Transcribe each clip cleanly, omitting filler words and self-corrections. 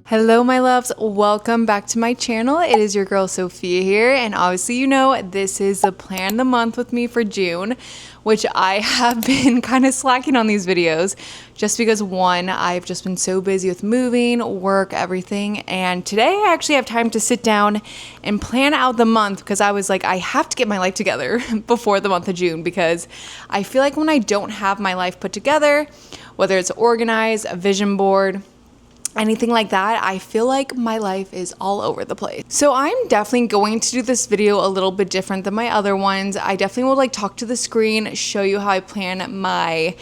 Hello my loves, welcome back to my channel. It is your girl Sophia here, and obviously you know this is the plan of the month with me for June, which I have been kind of slacking on these videos just because one, I've just been so busy with moving, work, everything, and today I actually have time to sit down and plan out the month because I was like, I have to get my life together before the month of June because I feel like when I don't have my life put together, whether it's organized, a vision board, anything like that, I feel like my life is all over the place. So I'm definitely going to do this video a little bit different than my other ones. I definitely will talk to the screen, show you how I plan my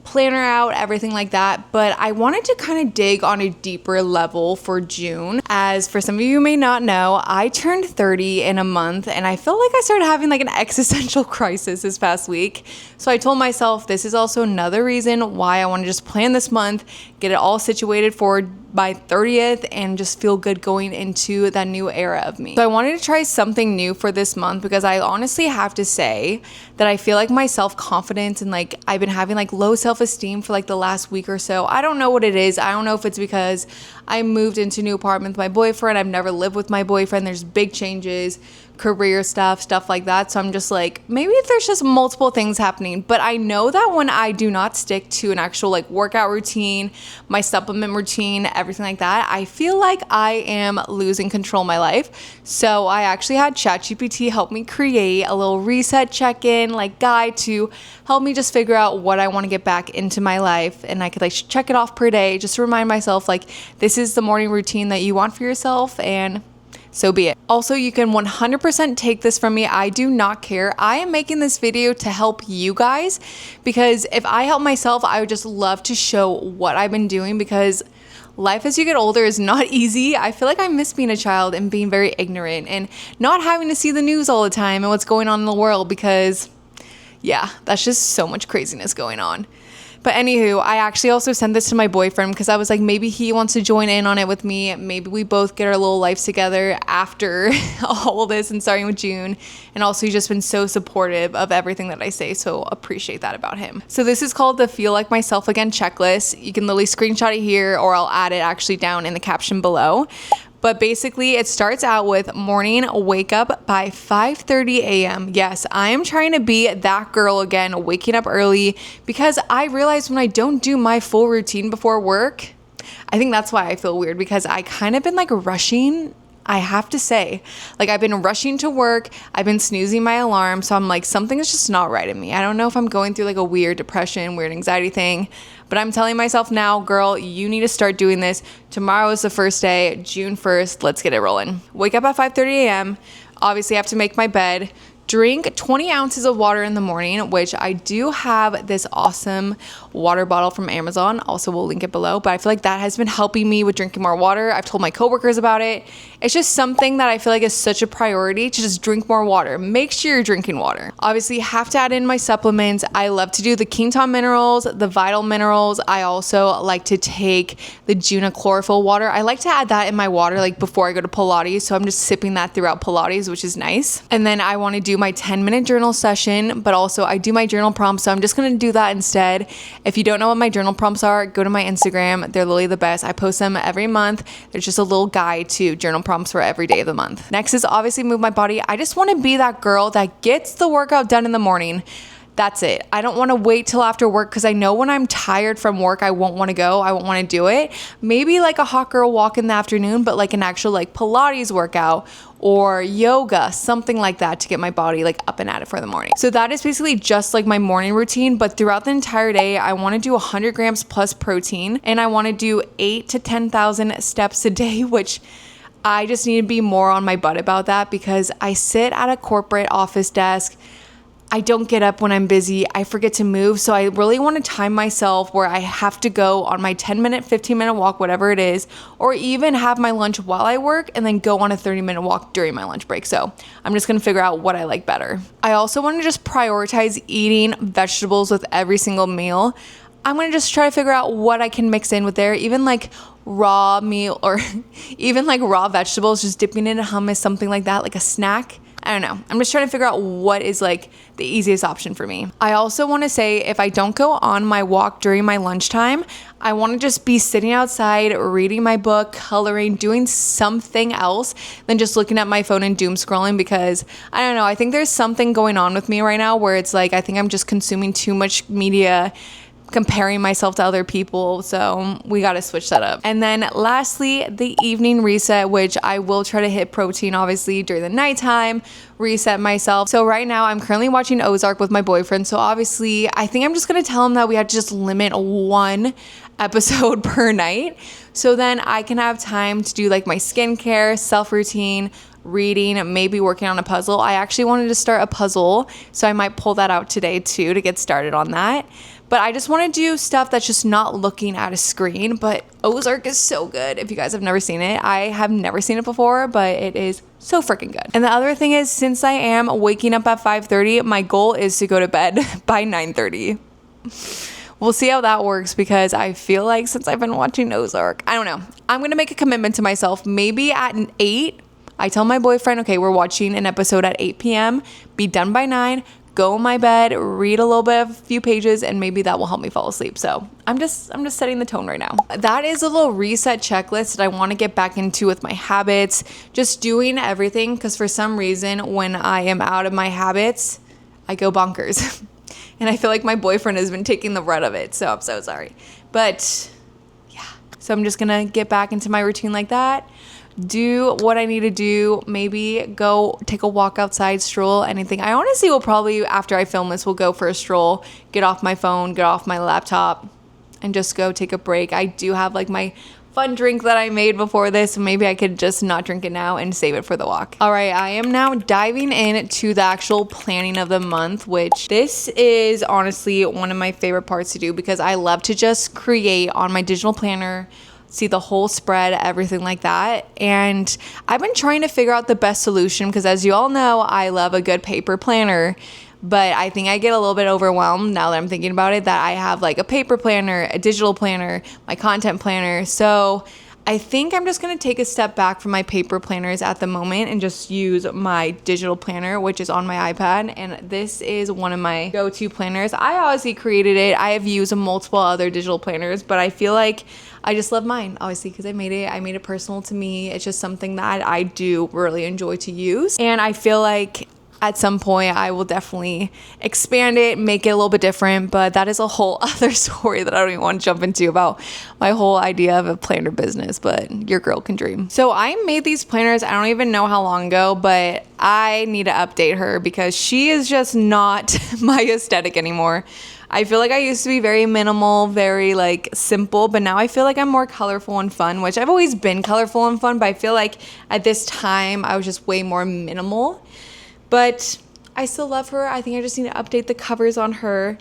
planner out, everything like that, but I wanted to kind of dig on a deeper level for June. As for some of you who may not know, I turned 30 in a month and I feel like I started having like an existential crisis this past week. So I told myself this is also another reason why I want to just plan this month, get it all situated for by 30th and just feel good going into that new era of me. So I wanted to try something new for this month because I honestly have to say that I feel like my self-confidence and like I've been having like low self-esteem for like the last week or so. I don't know what it is. I don't know if it's because I moved into a new apartment with my boyfriend. I've never lived with my boyfriend. There's big changes, career stuff like that. So I'm just like, maybe there's just multiple things happening. But I know that when I do not stick to an actual like workout routine, my supplement routine, everything like that, I feel like I am losing control of my life. So I actually had ChatGPT help me create a little reset check-in like guide to help me just figure out what I want to get back into my life. And I could like check it off per day just to remind myself like this is the morning routine that you want for yourself, and so be it. Also, you can 100% take this from me. I do not care. I am making this video to help you guys because if I help myself, I would just love to show what I've been doing because life as you get older is not easy. I feel like I miss being a child and being very ignorant and not having to see the news all the time and what's going on in the world because, yeah, that's just so much craziness going on. But anywho, I actually also sent this to my boyfriend because I was like, maybe he wants to join in on it with me. Maybe we both get our little lives together after all this and starting with June. And also he's just been so supportive of everything that I say. So appreciate that about him. So this is called the Feel Like Myself Again checklist. You can literally screenshot it here or I'll add it actually down in the caption below. But basically, it starts out with morning wake up by 5:30 a.m. Yes, I am trying to be that girl again, waking up early because I realize when I don't do my full routine before work, I think that's why I feel weird because I kind of been like rushing. I have to say, like I've been rushing to work. I've been snoozing my alarm. So I'm like, something is just not right in me. I don't know if I'm going through like a weird depression, weird anxiety thing, but I'm telling myself now, girl, you need to start doing this. Tomorrow is the first day, June 1st. Let's get it rolling. Wake up at 5:30 a.m. Obviously I have to make my bed. Drink 20 ounces of water in the morning, which I do have this awesome water bottle from Amazon. Also, we'll link it below, but I feel like that has been helping me with drinking more water. I've told my coworkers about it. It's just something that I feel like is such a priority to just drink more water. Make sure you're drinking water. Obviously, have to add in my supplements. I love to do the Quinton minerals, the Vital minerals. I also like to take the Juna chlorophyll water. I like to add that in my water like before I go to Pilates. So I'm just sipping that throughout Pilates, which is nice. And then I want to do my 10-minute journal session, but also I do my journal prompts. So I'm just going to do that instead. If you don't know what my journal prompts are, go to my Instagram. They're literally the best. I post them every month. There's just a little guide to journal prompts for every day of the month. Next is obviously move my body. I just want to be that girl that gets the workout done in the morning. That's it. I don't want to wait till after work because I know when I'm tired from work, I won't want to go. I won't want to do it. Maybe like a hot girl walk in the afternoon, but like an actual like Pilates workout or yoga, something like that to get my body like up and at it for the morning. So that is basically just like my morning routine, but throughout the entire day, I want to do 100 grams plus protein and I want to do 8 to 10,000 steps a day, which I just need to be more on my butt about that because I sit at a corporate office desk. I don't get up when I'm busy. I forget to move. So I really want to time myself where I have to go on my 10-minute, 15-minute walk, whatever it is, or even have my lunch while I work and then go on a 30-minute walk during my lunch break. So I'm just going to figure out what I like better. I also want to just prioritize eating vegetables with every single meal. I'm going to just try to figure out what I can mix in with there, even like raw meal or even like raw vegetables, just dipping in hummus, something like that, like a snack. I don't know. I'm just trying to figure out what is like the easiest option for me. I also want to say if I don't go on my walk during my lunchtime, I want to just be sitting outside, reading my book, coloring, doing something else than just looking at my phone and doom scrolling, because I don't know, I think there's something going on with me right now where it's like I think I'm just consuming too much media, comparing myself to other people, so we got to switch that up. And then lastly, the evening reset, which I will try to hit protein obviously during the nighttime, reset myself. So right now I'm currently watching Ozark with my boyfriend, so obviously I think I'm just gonna tell him that we have to just limit one episode per night, so then I can have time to do like my skincare, self routine, reading, maybe working on a puzzle. I actually wanted to start a puzzle, so I might pull that out today too to get started on that. But I just want to do stuff that's just not looking at a screen. But Ozark is so good. If you guys have never seen it, I have never seen it before, but it is so freaking good. And the other thing is, since I am waking up at 5:30, my goal is to go to bed by 9:30. We'll see how that works, because I feel like since I've been watching Ozark, I don't know, I'm going to make a commitment to myself. Maybe at 8, I tell my boyfriend, okay, we're watching an episode at 8 p.m., be done by 9, go in my bed, read a little bit of a few pages, and maybe that will help me fall asleep. So I'm just setting the tone right now. That is a little reset checklist that I want to get back into with my habits, just doing everything, because for some reason when I am out of my habits, I go bonkers. And I feel like my boyfriend has been taking the brunt of it, so I'm so sorry. But yeah, so I'm just gonna get back into my routine like that, do what I need to do, maybe go take a walk outside, stroll, anything. I honestly will probably, after I film this, will go for a stroll, get off my phone, get off my laptop, and just go take a break. I do have like my fun drink that I made before this, so maybe I could just not drink it now and save it for the walk. All right, I am now diving into the actual planning of the month, which this is honestly one of my favorite parts to do, because I love to just create on my digital planner, see the whole spread, everything like that. And I've been trying to figure out the best solution, because as you all know, I love a good paper planner. But I think I get a little bit overwhelmed now that I'm thinking about it, that I have like a paper planner, a digital planner, my content planner. So I think I'm just going to take a step back from my paper planners at the moment and just use my digital planner, which is on my iPad. And this is one of my go-to planners. I obviously created it. I have used multiple other digital planners, but I feel like I just love mine, obviously, because I made it personal to me. It's just something that I do really enjoy to use. And I feel like at some point I will definitely expand it, make it a little bit different, but that is a whole other story that I don't even want to jump into about my whole idea of a planner business, but your girl can dream. So I made these planners, I don't even know how long ago, but I need to update her because she is just not my aesthetic anymore. I feel like I used to be very minimal, very like simple, but now I feel like I'm more colorful and fun, which I've always been colorful and fun, but I feel like at this time I was just way more minimal. But I still love her. I think I just need to update the covers on her.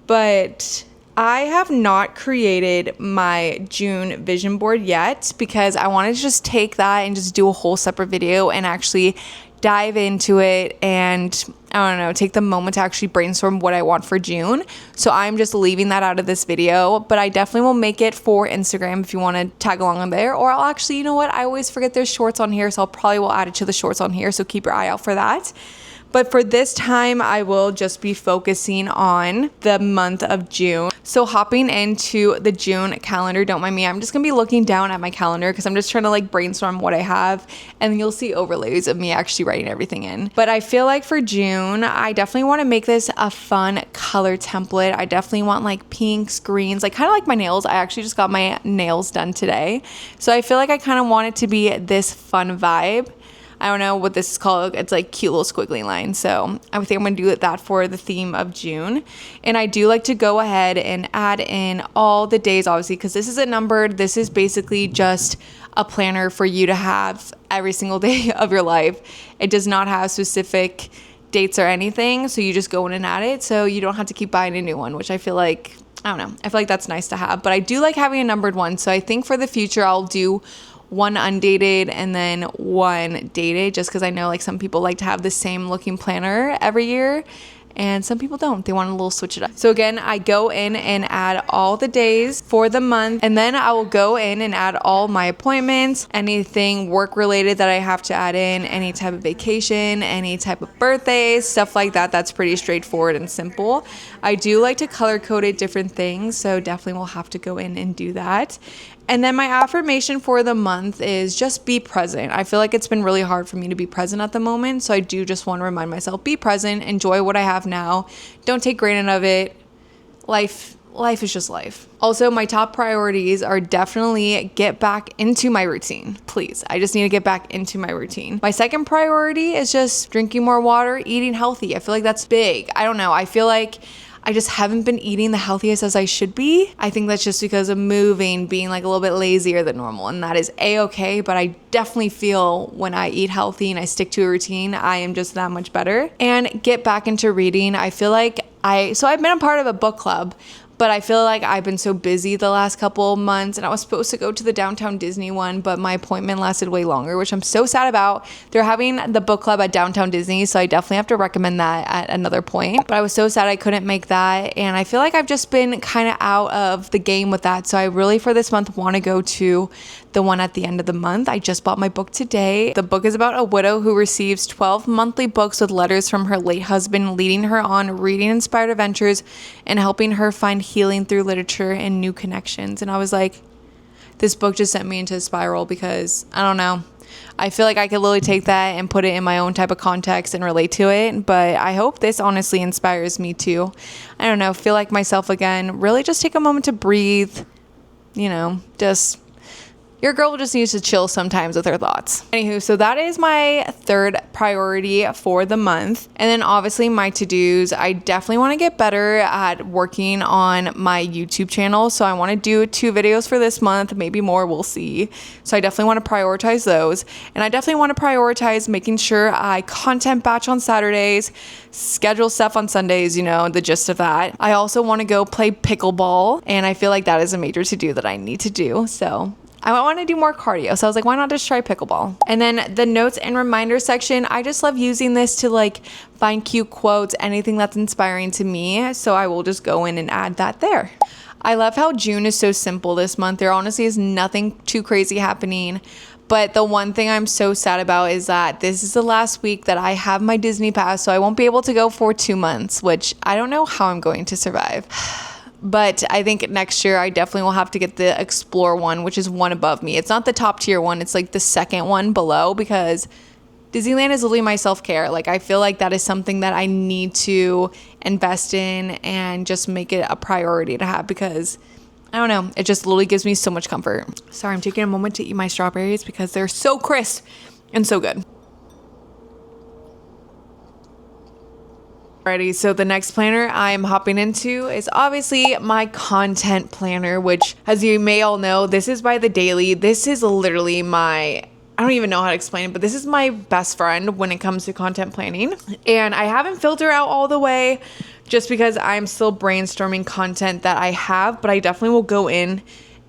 But I have not created my June vision board yet, because I wanted to just take that and just do a whole separate video and actually dive into it and, I don't know, take the moment to actually brainstorm what I want for June. So I'm just leaving that out of this video, but I definitely will make it for Instagram if you want to tag along on there. Or I'll actually, you know what, I always forget there's shorts on here, so I'll probably will add it to the shorts on here, so keep your eye out for that. But for this time, I will just be focusing on the month of June. So hopping into the June calendar, don't mind me, I'm just gonna be looking down at my calendar because I'm just trying to like brainstorm what I have, and you'll see overlays of me actually writing everything in. But I feel like for June, I definitely want to make this a fun color template. I definitely want like pinks, greens, like kind of like my nails. I actually just got my nails done today. So I feel like I kind of want it to be this fun vibe. I don't know what this is called. It's like cute little squiggly lines. So I think I'm going to do that for the theme of June. And I do like to go ahead and add in all the days, obviously, because this isn't numbered. This is basically just a planner for you to have every single day of your life. It does not have specific dates or anything. So you just go in and add it. So you don't have to keep buying a new one, which I feel like, I don't know. I feel like that's nice to have. But I do like having a numbered one. So I think for the future, I'll do one undated and then one dated, just because I know like some people like to have the same looking planner every year. and some people don't. They want a little switch it up. So again, I go in and add all the days for the month, and then I will go in and add all my appointments, anything work related that I have to add in, any type of vacation, any type of birthdays, stuff like that. That's pretty straightforward and simple. I do like to color code it different things, so definitely will have to go in and do that. And then my affirmation for the month is just be present. I feel like it's been really hard for me to be present at the moment. So I do just want to remind myself, be present, enjoy what I have now. Don't take granted of it. Life is just life. Also, my top priorities are definitely get back into my routine. Please, I just need to get back into my routine. My second priority is just drinking more water, eating healthy. I feel like that's big. I don't know. I feel like I just haven't been eating the healthiest as I should be. I think that's just because of moving, being like a little bit lazier than normal, and that is a-okay, but I definitely feel when I eat healthy and I stick to a routine, I am just that much better. And get back into reading. I feel like I've been a part of a book club, but I feel like I've been so busy the last couple of months, and I was supposed to go to the Downtown Disney one, but my appointment lasted way longer, which I'm so sad about. They're having the book club at Downtown Disney, so I definitely have to recommend that at another point. But I was so sad I couldn't make that, and I feel like I've just been kind of out of the game with that. So I really, for this month, want to go to the one at the end of the month. I just bought my book today. The book is about a widow who receives 12 monthly books with letters from her late husband, leading her on reading-inspired adventures and helping her find healing through literature and new connections. And I was like, this book just sent me into a spiral because, I don't know, I feel like I could literally take that and put it in my own type of context and relate to it. But I hope this honestly inspires me too. I don't know, feel like myself again, really just take a moment to breathe, just... Your girl just needs to chill sometimes with her thoughts. Anywho, so that is my third priority for the month. And then obviously my to-dos, I definitely want to get better at working on my YouTube channel. So I want to do 2 videos for this month, maybe more, we'll see. So I definitely want to prioritize those. And I definitely want to prioritize making sure I content batch on Saturdays, schedule stuff on Sundays, the gist of that. I also want to go play pickleball. And I feel like that is a major to-do that I need to do. So I want to do more cardio. So I was like, why not just try pickleball? And then the notes and reminder section, I just love using this to find cute quotes, anything that's inspiring to me. So I will just go in and add that there. I love how June is so simple this month. There honestly is nothing too crazy happening. But the one thing I'm so sad about is that this is the last week that I have my Disney pass. So I won't be able to go for 2 months, which I don't know how I'm going to survive. But I think next year I definitely will have to get the Explore one, which is one above me. It's not the top tier one. It's like the second one below, because Disneyland is literally my self-care. I feel like that is something that I need to invest in and just make it a priority to have, because I don't know, it just literally gives me so much comfort. Sorry, I'm taking a moment to eat my strawberries because they're so crisp and so good. Alrighty, so the next planner I'm hopping into is obviously my content planner, which, as you may all know, this is by The Daily. This is literally I don't even know how to explain it, but this is my best friend when it comes to content planning. And I haven't filtered out all the way just because I'm still brainstorming content that I have, but I definitely will go in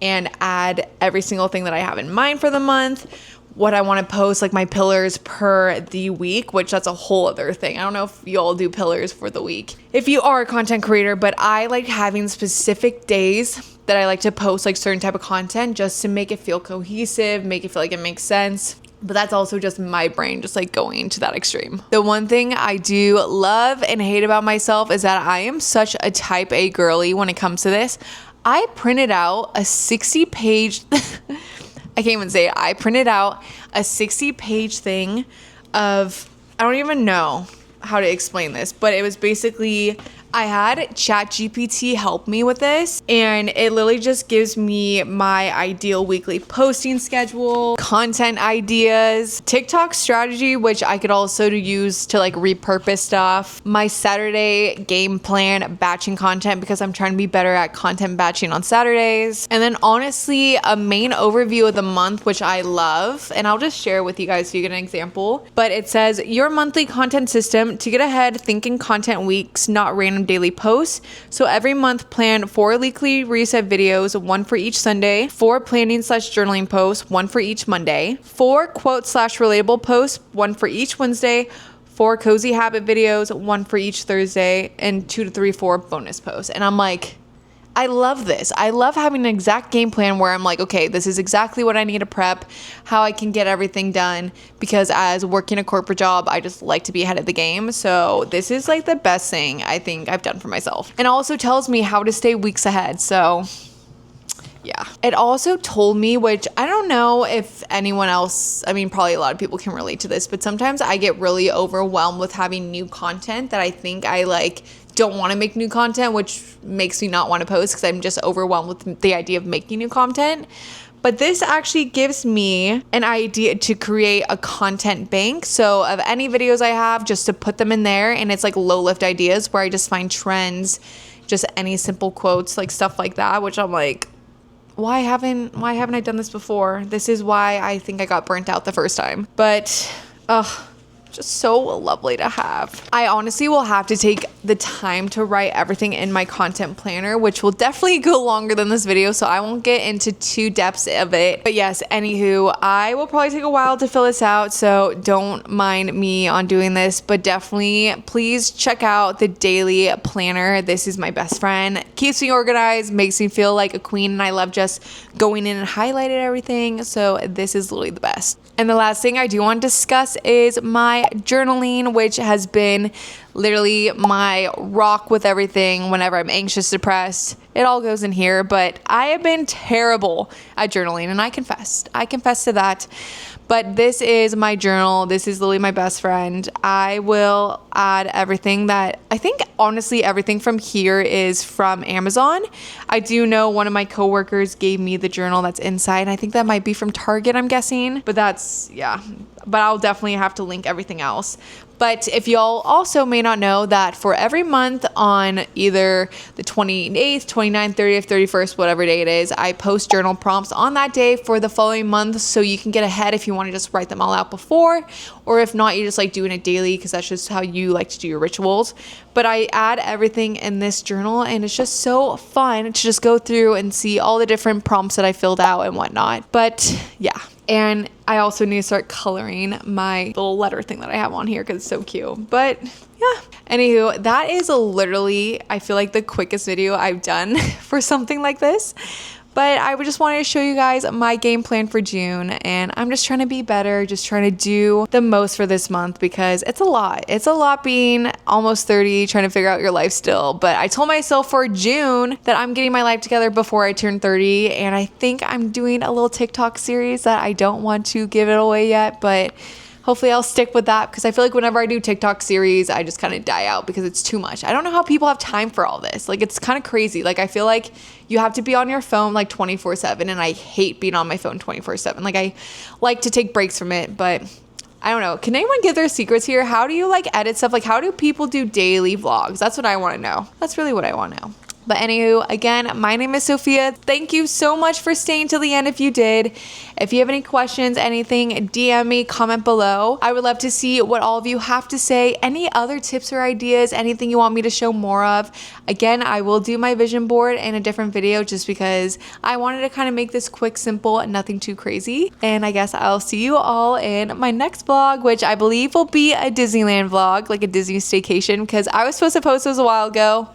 and add every single thing that I have in mind for the month, what I want to post, my pillars per the week, which that's a whole other thing. I don't know if y'all do pillars for the week if you are a content creator, but I like having specific days that I like to post certain type of content just to make it feel cohesive, make it feel like it makes sense. But that's also just my brain just going to that extreme. The one ththing I do love and hate about myself is that I am such a type A girly when it comes to this. I printed out a 60-page I can't even say it. I printed out a 60-page thing of, I don't even know how to explain this, but it was basically, I had ChatGPT help me with this, and it literally just gives me my ideal weekly posting schedule, content ideas, TikTok strategy, which I could also use to repurpose stuff, my Saturday game plan, batching content, because I'm trying to be better at content batching on Saturdays, and then honestly a main overview of the month, which I love, and I'll just share with you guys so you get an example. But it says your monthly content system to get ahead, think in content weeks, not random daily posts. So every month plan 4 weekly reset videos, 1 for each Sunday, 4 planning/journaling posts, 1 for each Monday, 4 quote/relatable posts, 1 for each Wednesday, 4 cozy habit videos, 1 for each Thursday, and 2 to 3 for bonus posts. And I'm like, I love this. I love having an exact game plan where I'm like, okay, this is exactly what I need to prep, how I can get everything done, because as working a corporate job, I just like to be ahead of the game. So this is like the best thing I think I've done for myself. And also tells me how to stay weeks ahead. So yeah. It also told me, which I don't know if anyone else, I mean, probably a lot of people can relate to this, but sometimes I get really overwhelmed with having new content that I think I like don't want to make new content, which makes me not want to post because I'm just overwhelmed with the idea of making new content. But this actually gives me an idea to create a content bank. So of any videos I have, just to put them in there, and it's like low lift ideas where I just find trends, just any simple quotes, like stuff like that, which I'm like, why haven't I done this before? This is why I think I got burnt out the first time. But just so lovely to have. I honestly will have to take the time to write everything in my content planner, which will definitely go longer than this video, so I won't get into too depths of it. But yes, anywho, I will probably take a while to fill this out, so don't mind me on doing this, but definitely please check out the daily planner. This is my best friend. Keeps me organized, makes me feel like a queen, and I love just going in and highlighting everything, so this is literally the best. And the last thing I do want to discuss is my journaling, which has been literally my rock with everything whenever I'm anxious, depressed. It all goes in here, but I have been terrible at journaling, and I confess to that. But this is my journal. This is literally my best friend. I will add everything that I think, honestly, everything from here is from Amazon. I do know one of my coworkers gave me the journal that's inside, and I think that might be from Target, I'm guessing. But that's, yeah. But I'll definitely have to link everything else. But if y'all also may not know that for every month on either the 28th, 29th, 30th, 31st, whatever day it is, I post journal prompts on that day for the following month, so you can get ahead if you want to just write them all out before, or if not, you just like doing it daily because that's just how you like to do your rituals. But I add everything in this journal, and it's just so fun to just go through and see all the different prompts that I filled out and whatnot. But yeah. And I also need to start coloring my little letter thing that I have on here because it's so cute. But yeah. Anywho, that is literally, I feel like, the quickest video I've done for something like this. But I would just wanted to show you guys my game plan for June, and I'm just trying to be better, just trying to do the most for this month because it's a lot. It's a lot being almost 30, trying to figure out your life still. But I told myself for June that I'm getting my life together before I turn 30, and I think I'm doing a little TikTok series that I don't want to give it away yet, but hopefully I'll stick with that because I feel like whenever I do TikTok series, I just kind of die out because it's too much. I don't know how people have time for all this. Like, it's kind of crazy. Like, I feel like you have to be on your phone like 24/7, and I hate being on my phone 24/7. Like, I like to take breaks from it, but I don't know. Can anyone give their secrets here? How do you like edit stuff? Like, how do people do daily vlogs? That's what I want to know. That's really what I want to know. But anywho, again, my name is Sophia. Thank you so much for staying till the end if you did. If you have any questions, anything, DM me, comment below. I would love to see what all of you have to say. Any other tips or ideas, anything you want me to show more of. Again, I will do my vision board in a different video just because I wanted to kind of make this quick, simple, nothing too crazy. And I guess I'll see you all in my next vlog, which I believe will be a Disneyland vlog, like a Disney staycation, because I was supposed to post this a while ago.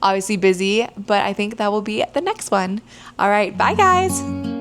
Obviously busy, but I think that will be the next one. All right, bye guys.